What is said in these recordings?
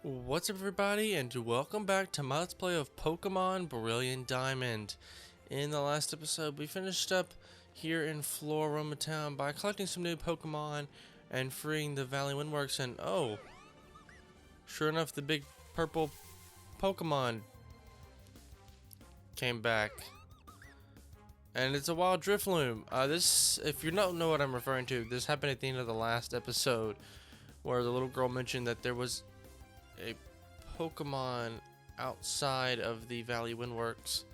What's up everybody, and welcome back to my Let's Play of Pokemon Brilliant Diamond. In the last episode, we finished up here in Floaroma Town by collecting some new Pokemon and freeing the Valley Windworks, and oh, sure enough, the big purple Pokemon came back. And it's a wild Drifloon. If you don't know what I'm referring to, this happened at the end of the last episode, where the little girl mentioned that there was a Pokemon outside of the Valley Windworks,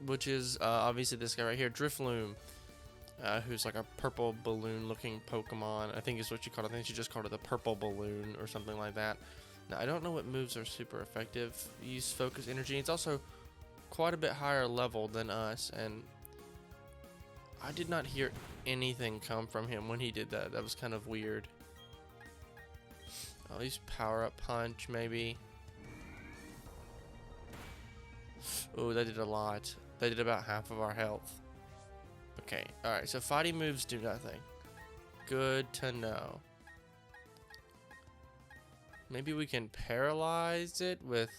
which is obviously this guy right here, Drifloon, who's like a purple balloon looking Pokemon. I think is what you call it. I think she just called it the purple balloon or something like that. Now I don't know what moves are super effective. Use focus energy. It's also quite a bit higher level than us, and I did not hear anything come from him when he did that. That was kind of weird. I'll use power up punch maybe. Oh, that did a lot. That did about half of our health. Okay, alright, so fighting moves do nothing. Good to know. Maybe we can paralyze it with...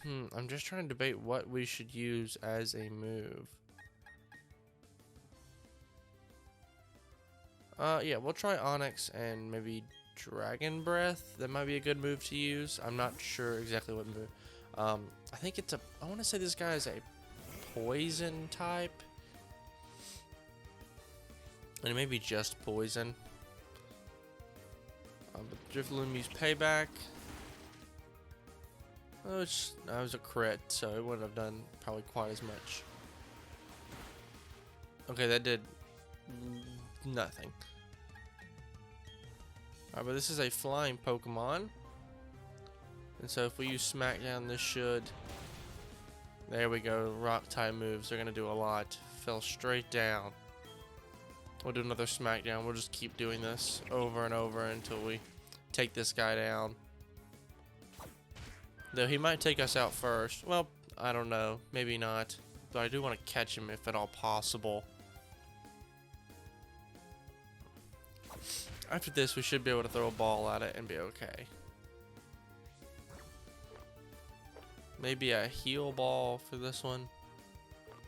I'm just trying to debate what we should use as a move. Yeah, we'll try Onyx and maybe Dragon Breath. That might be a good move to use. I'm not sure exactly what move. I think it's a... I want to say this guy is a poison type. And it may be just poison. But Drifloon used Payback. Oh, that was a crit, so it wouldn't have done probably quite as much. Okay, that did nothing. Alright, but this is a flying Pokemon. And so if we use Smackdown, this should... There we go, Rock type moves are going to do a lot. Fell straight down. We'll do another Smackdown. We'll just keep doing this over and over until we take this guy down. Though he might take us out first. Well, I don't know. Maybe not. But I do want to catch him if at all possible. After this, we should be able to throw a ball at it and be okay. Maybe a heal ball for this one.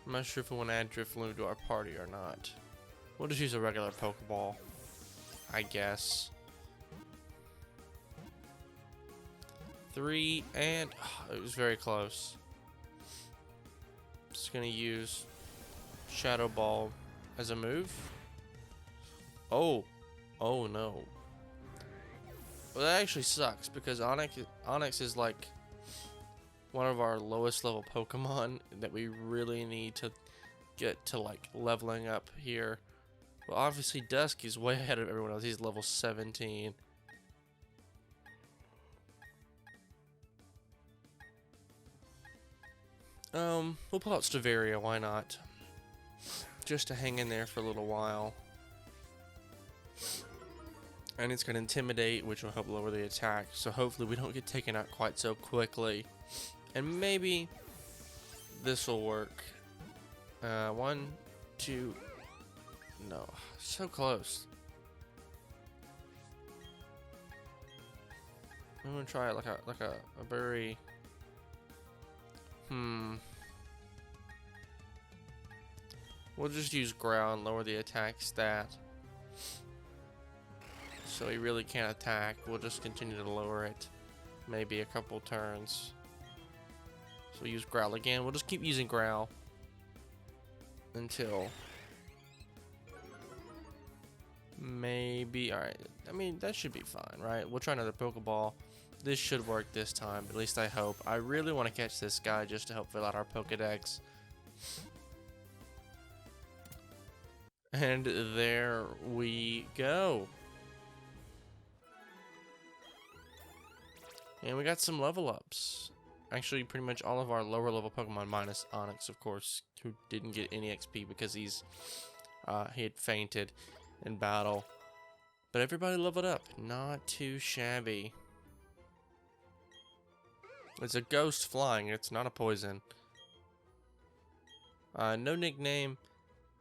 I'm not sure if we want to add Drifloon to our party or not. We'll just use a regular Pokeball, I guess. 3 and... Oh, it was very close. Just gonna use Shadow Ball as a move. Oh no. Well, that actually sucks because Onyx is like one of our lowest level Pokemon that we really need to get to like leveling up here. Well, obviously Dusk is way ahead of everyone else. He's level 17. We'll pull out Staveria, why not? Just to hang in there for a little while. And it's going to intimidate, which will help lower the attack. So hopefully we don't get taken out quite so quickly. And maybe this will work. 1, 2. No, so close. I'm gonna try it like a very. We'll just use Growl and lower the attack stat. So he really can't attack. We'll just continue to lower it. Maybe a couple turns. So we'll use Growl again. We'll just keep using Growl until maybe... Alright, I mean, that should be fine, right? We'll try another Pokeball. This should work this time, at least I hope. I really want to catch this guy just to help fill out our Pokedex. And there we go. And we got some level ups. Actually, pretty much all of our lower level Pokemon, minus Onyx, of course, who didn't get any XP because he had fainted in battle. But everybody leveled up. Not too shabby. It's a ghost flying. It's not a poison. No nickname.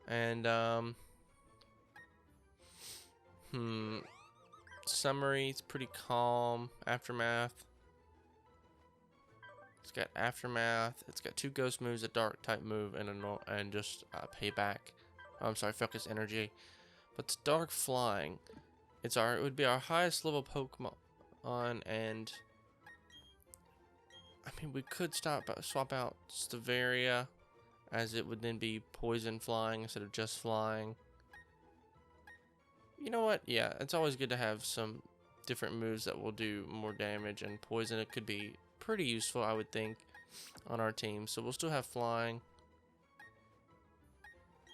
And, summary. It's pretty calm. Aftermath. It's got Aftermath. It's got 2 ghost moves, a dark type move, and just payback. Oh, I'm sorry, focus energy. But it's dark flying. It would be our highest level Pokemon, and I mean we could swap out Stavaria, as it would then be poison flying instead of just flying. You know what? Yeah, it's always good to have some different moves that will do more damage, and poison it could be pretty useful, I would think, on our team. So we'll still have flying.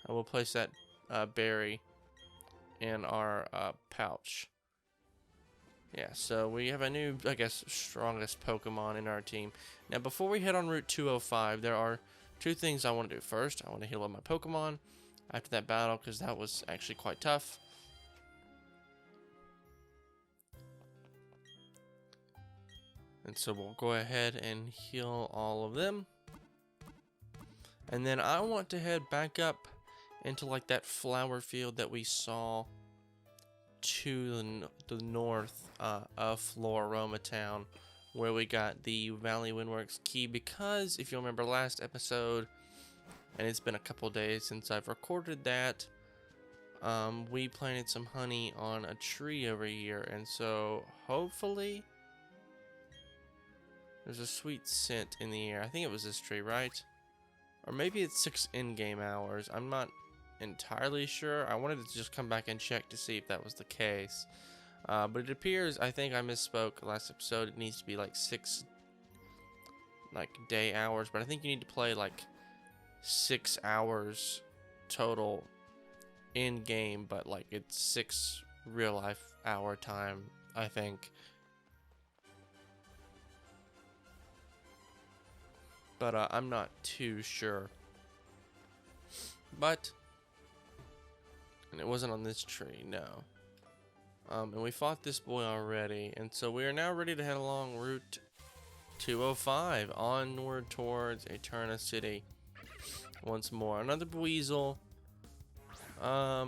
And we'll place that berry in our pouch. Yeah, so we have a new, I guess, strongest Pokemon in our team. Now, before we head on Route 205, there are 2 things I want to do. First, I want to heal up my Pokemon after that battle, because that was actually quite tough. And so we'll go ahead and heal all of them. And then I want to head back up into like that flower field that we saw to the north of Floaroma Town, where we got the Valley Windworks key, because if you remember last episode, and it's been a couple days since I've recorded that, we planted some honey on a tree over here, and so hopefully there's a sweet scent in the air. I think it was this tree, right? Or maybe it's 6 in-game hours. I'm not entirely sure. I wanted to just come back and check to see if that was the case. But it appears, I think I misspoke last episode, it needs to be like 6 day hours. But I think you need to play like 6 hours total in-game, but like it's 6 real-life hour time, I think. But I'm not too sure. But, and it wasn't on this tree, no. And we fought this boy already, and so we are now ready to head along Route 205 onward towards Eterna City once more. Another Weasel. Yeah,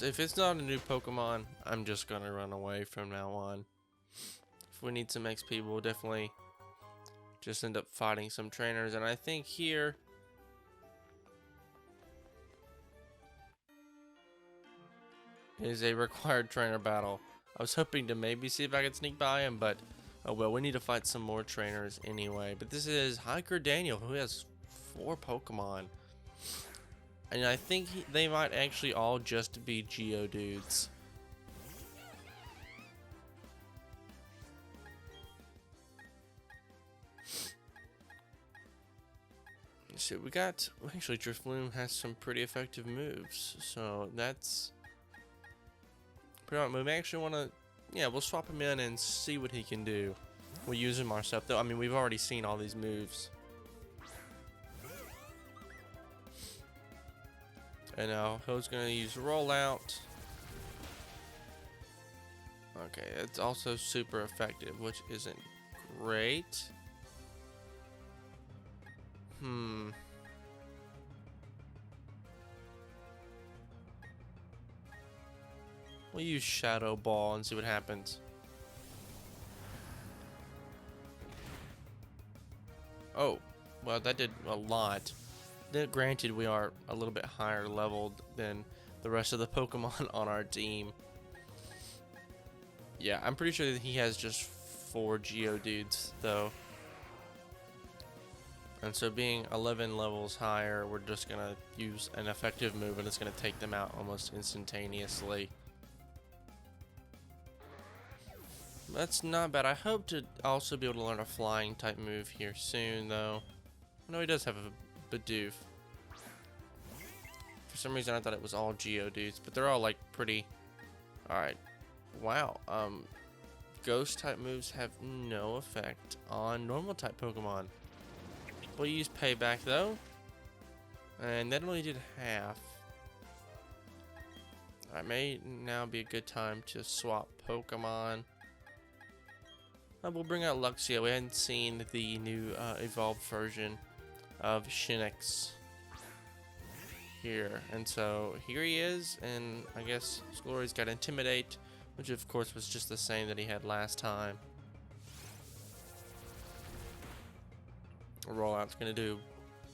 if it's not a new Pokemon, I'm just gonna run away from now on. If we need some XP, we'll definitely just end up fighting some trainers, and I think here is a required trainer battle. I was hoping to maybe see if I could sneak by him, but oh well, we need to fight some more trainers anyway. But this is Hiker Daniel, who has 4 Pokemon, and I think they might actually all just be Geodudes. So we got, actually Drifloon has some pretty effective moves, so that's pretty much. We actually want to, yeah, we'll swap him in and see what he can do. We'll use him ourselves, though. I mean, we've already seen all these moves. And now he's going to use Rollout. Okay, it's also super effective, which isn't great. We'll use Shadow Ball and see what happens. Oh, well, that did a lot. Granted, we are a little bit higher leveled than the rest of the Pokemon on our team. Yeah, I'm pretty sure that he has just 4 Geodudes, though. And so being 11 levels higher, we're just going to use an effective move, and it's going to take them out almost instantaneously. That's not bad. I hope to also be able to learn a flying type move here soon, though. I know he does have a Bidoof. For some reason I thought it was all Geodudes, but they're all like pretty... Alright. Wow. Ghost type moves have no effect on normal type Pokemon. We'll use Payback though. And that only did half. Alright, may now be a good time to swap Pokemon. We'll bring out Luxio. We hadn't seen the new evolved version of Shinx. here. And so here he is, and I guess Glory's got Intimidate, which of course was just the same that he had last time. Rollout's gonna do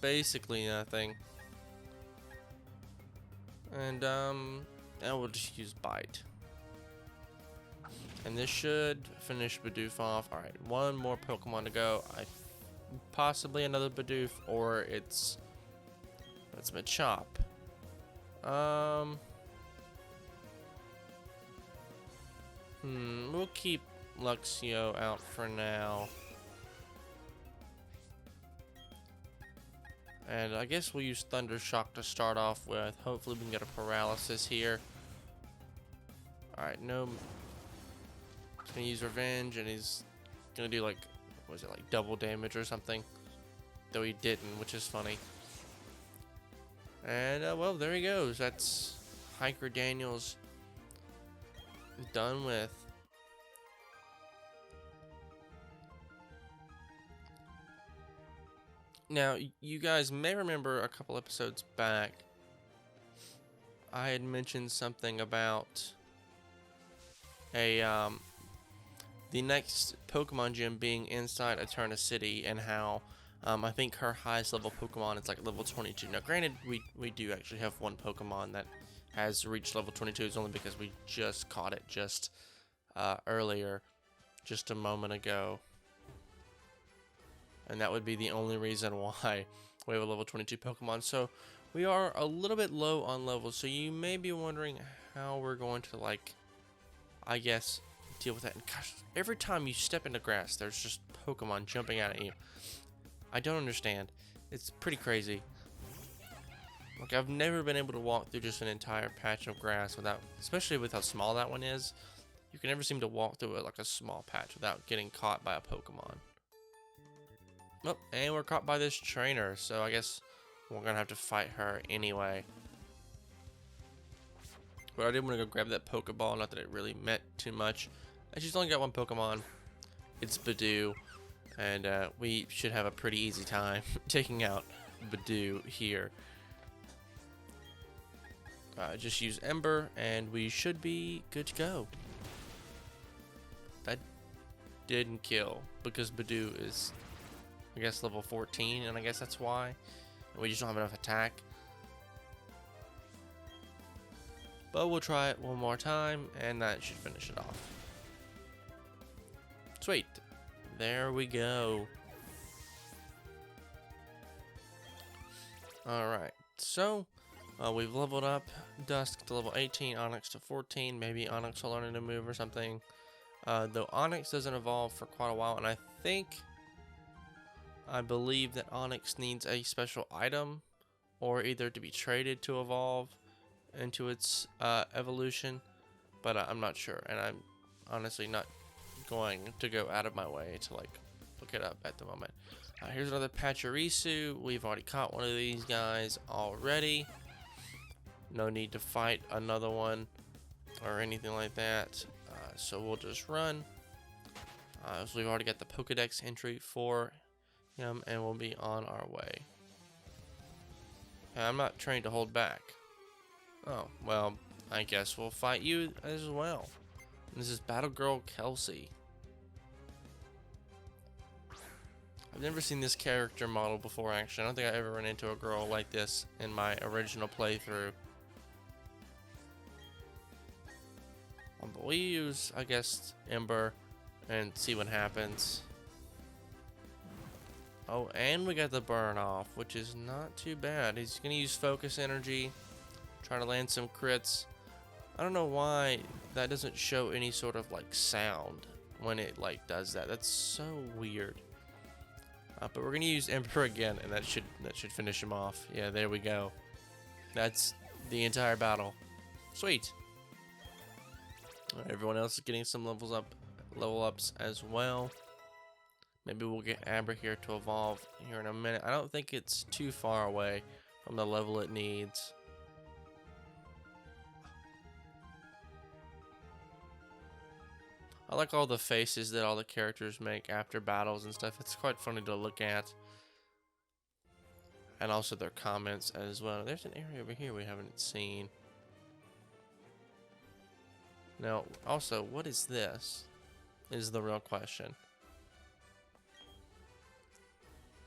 basically nothing. And we'll just use Bite. And this should finish Bidoof off. Alright, one more Pokemon to go. Possibly another Bidoof, or it's Machop. We'll keep Luxio out for now. And I guess we'll use Thunder Shock to start off with. Hopefully we can get a Paralysis here. Alright, no. He's gonna use Revenge, and he's gonna do like, what was it, like double damage or something? Though he didn't, which is funny. And, well, there he goes. That's Hiker Daniels done with. Now, you guys may remember a couple episodes back, I had mentioned something about the next Pokemon gym being inside Eterna City, and how I think her highest level Pokemon is like level 22. Now, granted, we do actually have one Pokemon that has reached level 22. It's only because we just caught it just earlier, just a moment ago. And that would be the only reason why we have a level 22 Pokemon. So we are a little bit low on levels. So you may be wondering how we're going to, like, I guess, deal with that. And gosh, every time you step into grass, there's just Pokemon jumping out at you. I don't understand. It's pretty crazy. Like, I've never been able to walk through just an entire patch of grass without, especially with how small that one is, you can never seem to walk through it like a small patch without getting caught by a Pokemon. Oh, and we're caught by this trainer, so I guess we're gonna have to fight her anyway. But I did want to go grab that Pokeball, not that it really meant too much. And she's only got one Pokemon. It's Bidoo, and we should have a pretty easy time taking out Bidoo here. Just use Ember, and we should be good to go. That didn't kill, because Bidoo is, I guess, level 14, and I guess that's why. We just don't have enough attack. But we'll try it one more time, and that should finish it off. Sweet. There we go. Alright, so we've leveled up Dusk to level 18, Onyx to 14. Maybe Onyx will learn a new move or something. Though Onyx doesn't evolve for quite a while, and I believe that Onyx needs a special item, or either to be traded to evolve into its evolution, but I'm not sure, and I'm honestly not going to go out of my way to like look it up at the moment. Here's another Pachirisu. We've already caught one of these guys already. No need to fight another one or anything like that, so we'll just run. So we've already got the Pokedex entry for him, and we'll be on our way. I'm not trained to hold back. Oh, well, I guess we'll fight you as well. This is Battle Girl Kelsey. I've never seen this character model before, actually. I don't think I ever ran into a girl like this in my original playthrough. But we use, I guess, Ember and see what happens. Oh, and we got the burn off, which is not too bad. He's going to use focus energy, try to land some crits. I don't know why that doesn't show any sort of like sound when it like does that. That's so weird. But we're going to use Ember again, and that should finish him off. Yeah, there we go. That's the entire battle. Sweet. Everyone else is getting some level ups as well. Maybe we'll get Amber here to evolve here in a minute. I don't think it's too far away from the level it needs. I like all the faces that all the characters make after battles and stuff. It's quite funny to look at. and also their comments as well. There's an area over here we haven't seen. Now, also, what is this? Is the real question.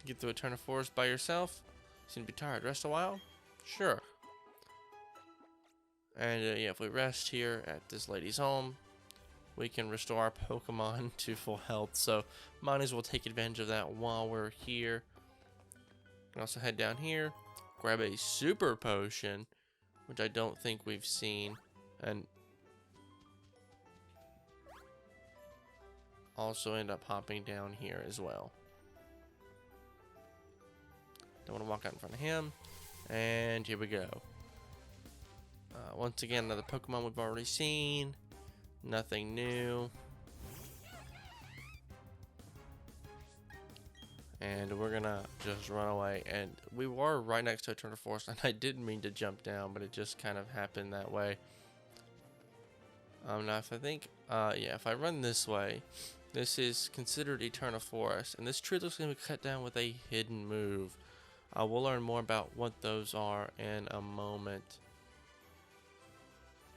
Get through Eternal Forest by yourself? You seem to be tired. Rest a while? Sure. And yeah, if we rest here at this lady's home, we can restore our Pokemon to full health. So might as well take advantage of that while we're here. We can also head down here, grab a super potion, which I don't think we've seen, and also end up hopping down here as well. Don't want to walk out in front of him. And here we go. Once again, another Pokemon we've already seen. Nothing new. And we're gonna just run away. And we were right next to Eternal Forest, and I didn't mean to jump down, but it just kind of happened that way. Now if I think, yeah, if I run this way, this is considered Eternal Forest, and this tree looks gonna be cut down with a hidden move. We'll learn more about what those are in a moment.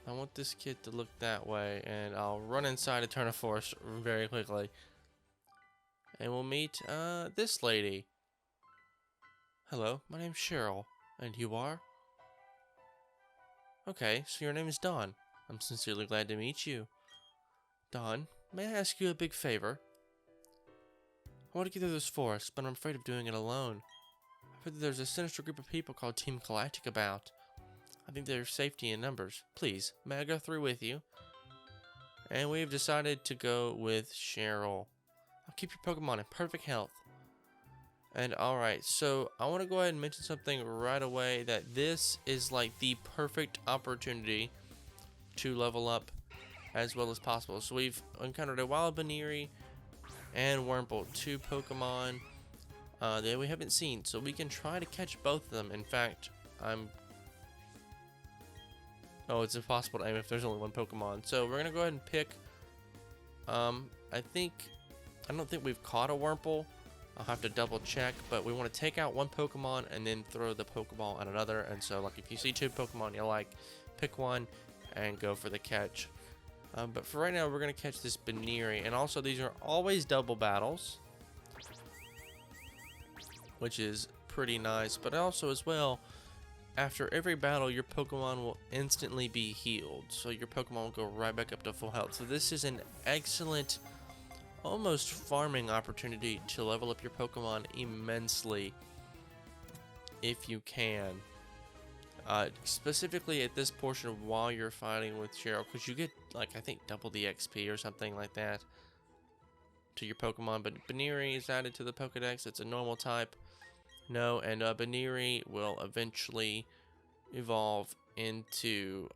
I want this kid to look that way, and I'll run inside Eternal Forest very quickly. And we'll meet this lady. Hello, my name's Cheryl. And you are? Okay, so your name is Dawn. I'm sincerely glad to meet you. Dawn, may I ask you a big favor? I want to get through this forest, but I'm afraid of doing it alone. I've heard that there's a sinister group of people called Team Galactic about. I think there's safety in numbers. Please, may I go through with you? And we've decided to go with Cheryl. I'll keep your Pokemon in perfect health. And alright, so I want to go ahead and mention something right away, that this is like the perfect opportunity to level up as well as possible. So we've encountered a Wild Baneri and Wurmple, two Pokemon that we haven't seen, so we can try to catch both of them. In fact, oh, it's impossible to aim if there's only one Pokemon. So we're gonna go ahead and pick. I don't think we've caught a Wurmple. I'll have to double check, but we want to take out one Pokemon and then throw the Pokeball at another. And so, like, if you see two Pokemon you like, pick one and go for the catch. But for right now, we're gonna catch this Baneri, and also these are always double battles, which is pretty nice. But also as well, after every battle, your Pokemon will instantly be healed, so your Pokemon will go right back up to full health. So this is an excellent, almost farming opportunity to level up your Pokemon immensely if you can. Specifically at this portion while you're fighting with Cheryl, because you get, like, I think double the XP or something like that to your Pokemon. But Baneri is added to the Pokedex. It's a normal type. No, and Baneri will eventually evolve into,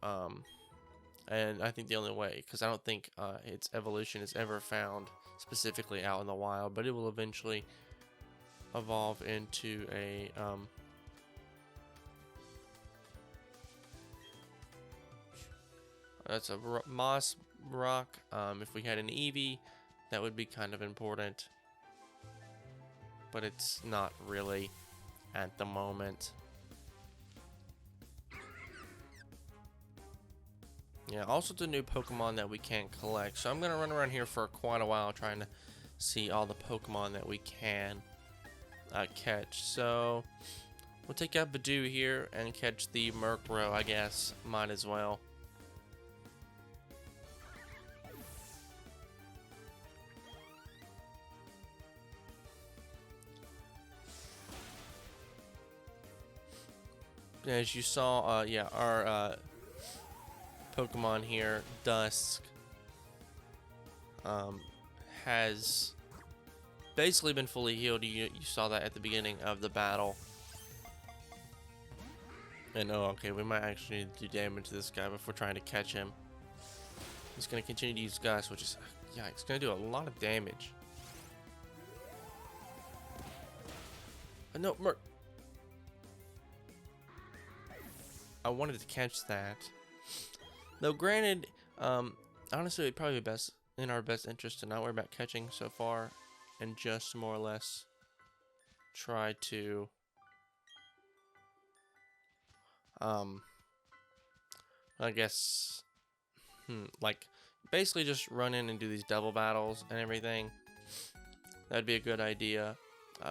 and I think the only way, because I don't think its evolution is ever found specifically out in the wild, but it will eventually evolve into a, that's a moss rock. If we had an Eevee, that would be kind of important, but it's not really at the moment. Yeah, also the new Pokemon that we can collect. So I'm going to run around here for quite a while trying to see all the Pokemon that we can catch. So we'll take out Badoo here and catch the Murkrow, I guess. Might as well. As you saw, yeah, our Pokemon here, Dusk, has basically been fully healed. You saw that at the beginning of the battle. And oh, okay, we might actually need to do damage to this guy before trying to catch him. He's going to continue to use Gust, which is, yeah, it's going to do a lot of damage. No, Merc. I wanted to catch that. Though granted, honestly, it'd probably be best in our best interest to not worry about catching so far, and just more or less try to Um, I guess, like, basically just run in and do these double battles and everything. That'd be a good idea.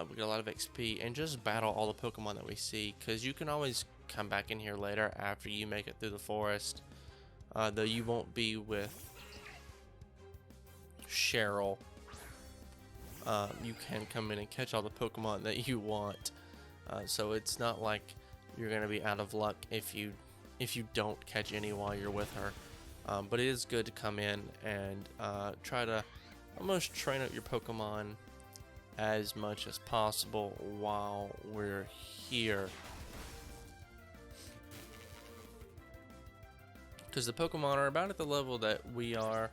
We get a lot of XP and just battle all the Pokemon that we see, because you can always come back in here later after you make it through the forest. Though you won't be with Cheryl. You can come in and catch all the Pokemon that you want. So it's not like you're gonna be out of luck if you don't catch any while you're with her. But it is good to come in and try to almost train up your Pokemon as much as possible while we're here. Because the Pokemon are about at the level that we are.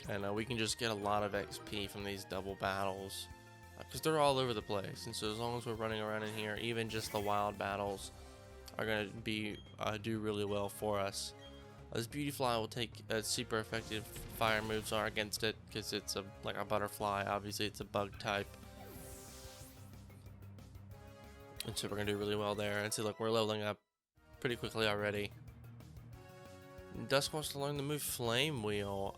And we can just get a lot of XP from these double battles. Because they're all over the place. And so as long as we're running around in here, even just the wild battles are going to be do really well for us. This Beautyfly will take super effective fire moves are against it, because it's like a butterfly. Obviously it's a bug type. And so we're going to do really well there. And see, look, we're leveling up pretty quickly already. Dusk wants to learn the move Flame Wheel.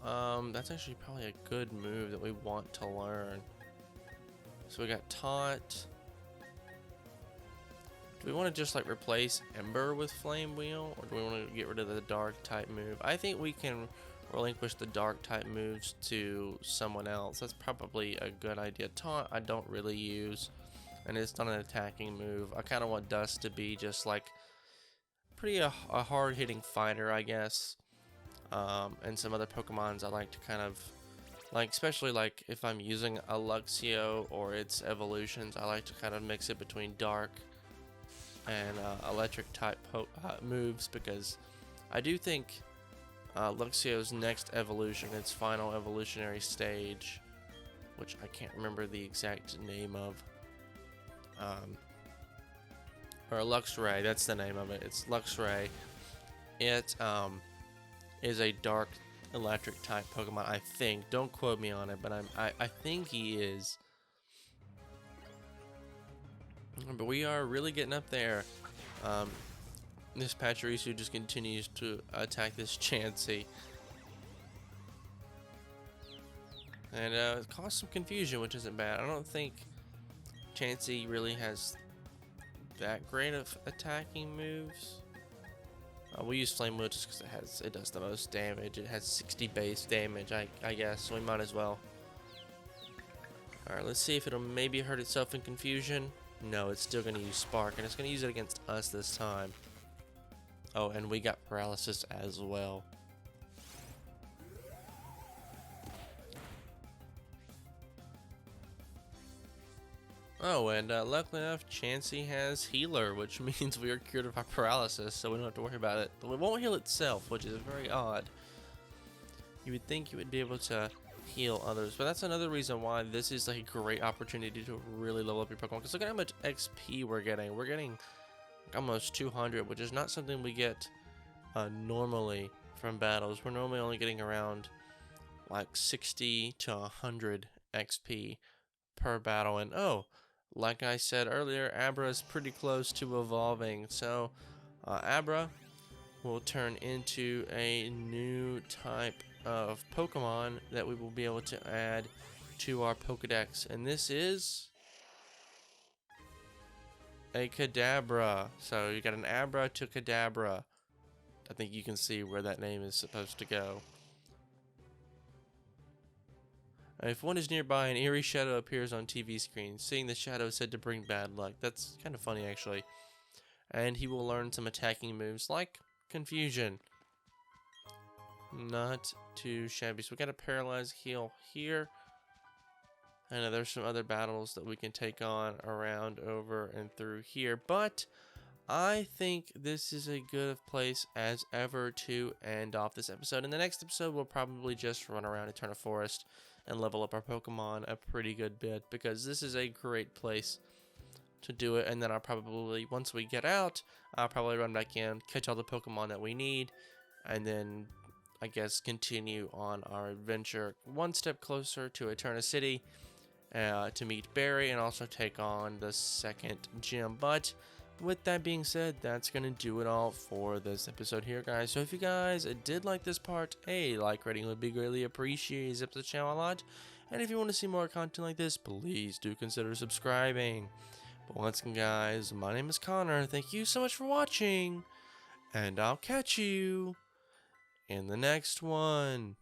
That's actually probably a good move that we want to learn. So we got Taunt. Do we want to just like replace Ember with Flame Wheel, or do we want to get rid of the Dark type move? I think we can relinquish the Dark type moves to someone else. That's probably a good idea. Taunt I don't really use, and it's not an attacking move. I kind of want Dust to be just like pretty a hard-hitting fighter, I guess. And some other Pokemons I like to kind of like, especially like if I'm using a Luxio or its evolutions, I like to kind of mix it between Dark and electric type moves, because I do think Luxio's next evolution, its final evolutionary stage, which I can't remember the exact name of, or Luxray, that's the name of it. It's Luxray. It is a dark electric type Pokemon, I think. Don't quote me on it, but I think he is. But we are really getting up there. This Pachirisu just continues to attack this Chansey. And it caused some confusion, which isn't bad. I don't think Chansey really has that great of attacking moves. We use Flame Wheel just because it does the most damage. It has 60 base damage, I guess, so we might as well. Alright, let's see if it'll maybe hurt itself in confusion. No, it's still going to use Spark, and it's going to use it against us this time. Oh, and we got Paralysis as well. Oh, and luckily enough, Chansey has Healer, which means we are cured of our paralysis, so we don't have to worry about it. But it won't heal itself, which is very odd. You would think you would be able to heal others, but that's another reason why this is a great opportunity to really level up your Pokemon. Because look at how much XP we're getting. We're getting almost 200, which is not something we get normally from battles. We're normally only getting around like 60 to 100 XP per battle. And oh, like I said earlier, Abra is pretty close to evolving. So Abra will turn into a new type of Pokemon that we will be able to add to our Pokedex, and this is a Kadabra. So you got an Abra to Kadabra. I think you can see where that name is supposed to go. If one is nearby, an eerie shadow appears on TV screen. Seeing the shadow is said to bring bad luck. That's kind of funny, actually. And he will learn some attacking moves like Confusion. Not too shabby. So we got a Paralyze Heal here. And there's some other battles that we can take on around, over, and through here. But I think this is a good place as ever to end off this episode. In the next episode, we'll probably just run around Eterna Forest and level up our Pokemon a pretty good bit, because this is a great place to do it. And then I'll probably, once we get out, I'll probably run back in, catch all the Pokemon that we need, and then I guess continue on our adventure one step closer to Eterna City to meet Barry and also take on the second gym. But with that being said, that's gonna do it all for this episode here, guys. So if you guys did like this part, a like rating would be greatly appreciated. It helps the channel a lot. And if you want to see more content like this, please do consider subscribing. But once again, guys, my name is Connor. Thank you so much for watching, and I'll catch you in the next one.